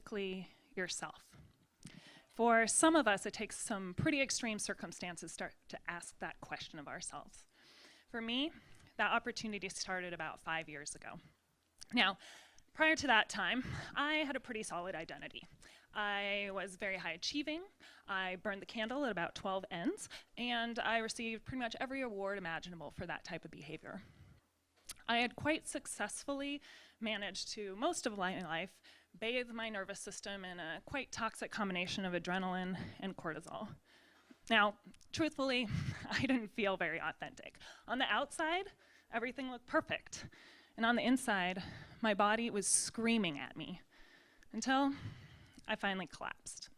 authentically yourself? For some of us, it takes some pretty extreme circumstances to start to ask that question of ourselves. For me, that opportunity started about 5 years ago. Now, prior to that time, I had a pretty solid identity. I was very high achieving, I burned the candle at about 12 ends, and I received pretty much every award imaginable for that type of behavior. I had quite successfully managed to, most of my life, bathe my nervous system in a quite toxic combination of adrenaline and cortisol. Now, truthfully, I didn't feel very authentic. On the outside, everything looked perfect. And on the inside, my body was screaming at me until I finally collapsed.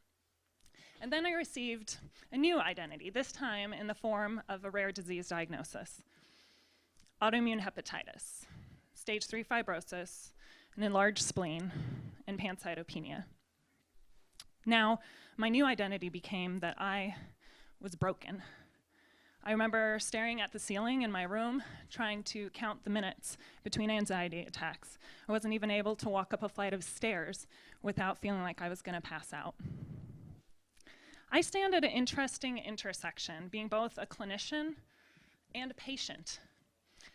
And then I received a new identity, this time in the form of a rare disease diagnosis. Autoimmune hepatitis, stage 3 fibrosis, an enlarged spleen, and pancytopenia. Now, my new identity became that I was broken. I remember staring at the ceiling in my room, trying to count the minutes between anxiety attacks. I wasn't even able to walk up a flight of stairs without feeling like I was going to pass out. I stand at an interesting intersection, being both a clinician and a patient.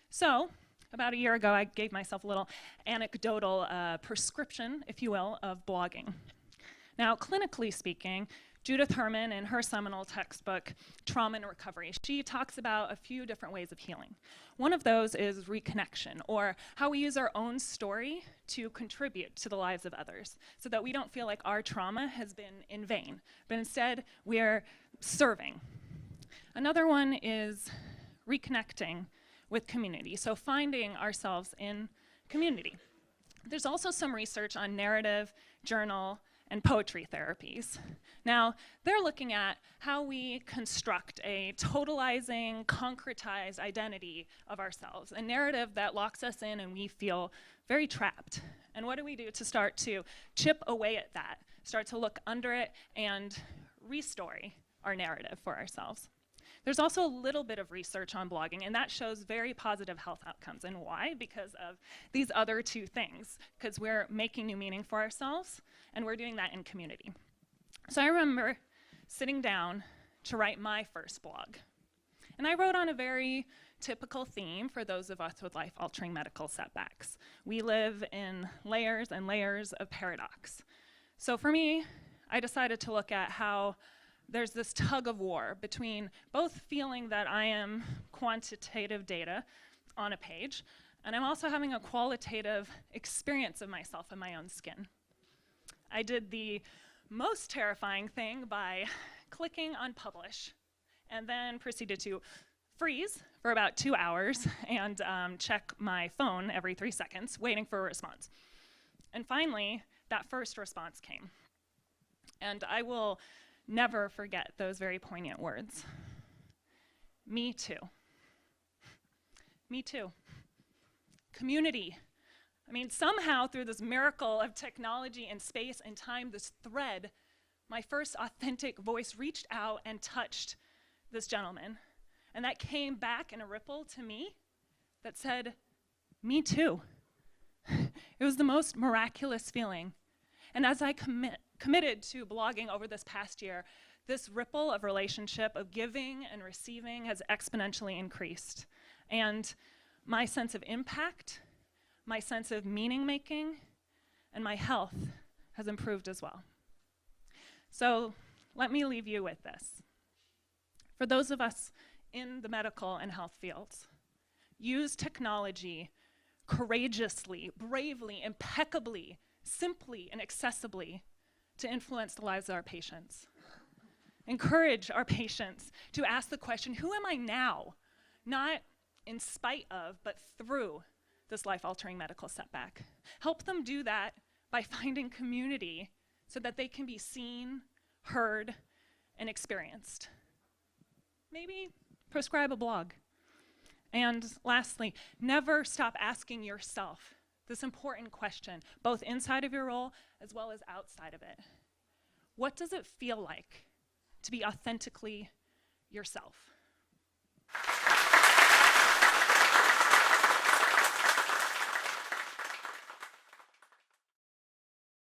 So, about a year ago, I gave myself a little anecdotal prescription, if you will, of blogging. Now, clinically speaking, Judith Herman, in her seminal textbook, Trauma and Recovery, she talks about a few different ways of healing. One of those is reconnection, or how we use our own story to contribute to the lives of others, so that we don't feel like our trauma has been in vain, but instead we're serving. Another one is reconnecting with community, so finding ourselves in community. There's also some research on narrative, journal, and poetry therapies. Now, they're looking at how we construct a totalizing, concretized identity of ourselves, a narrative that locks us in and we feel very trapped. And what do we do to start to chip away at that, start to look under it and restory our narrative for ourselves? There's also a little bit of research on blogging, and that shows very positive health outcomes. And why? Because of these other two things, because we're making new meaning for ourselves, and we're doing that in community. So I remember sitting down to write my first blog. And I wrote on a very typical theme for those of us with life-altering medical setbacks. We live in layers and layers of paradox. So for me, I decided to look at how there's this tug of war between both feeling that I am quantitative data on a page, and I'm also having a qualitative experience of myself in my own skin. I did the most terrifying thing by clicking on publish, and then proceeded to freeze for about 2 hours and check my phone every 3 seconds, waiting for a response. And finally, that first response came. And I will never forget those very poignant words. Me too. Me too. Community. I mean, somehow through this miracle of technology and space and time, this thread, my first authentic voice reached out and touched this gentleman. And that came back in a ripple to me that said, me too. It was the most miraculous feeling. And as I committed to blogging over this past year, this ripple of relationship of giving and receiving has exponentially increased. And my sense of impact, my sense of meaning making, and my health has improved as well. So let me leave you with this. For those of us in the medical and health fields, use technology courageously, bravely, impeccably, simply, and accessibly to influence the lives of our patients. Encourage our patients to ask the question, who am I now? Not in spite of, but through this life-altering medical setback. Help them do that by finding community so that they can be seen, heard, and experienced. Maybe prescribe a blog. And lastly, never stop asking yourself this important question, both inside of your role as well as outside of it. What does it feel like to be authentically yourself?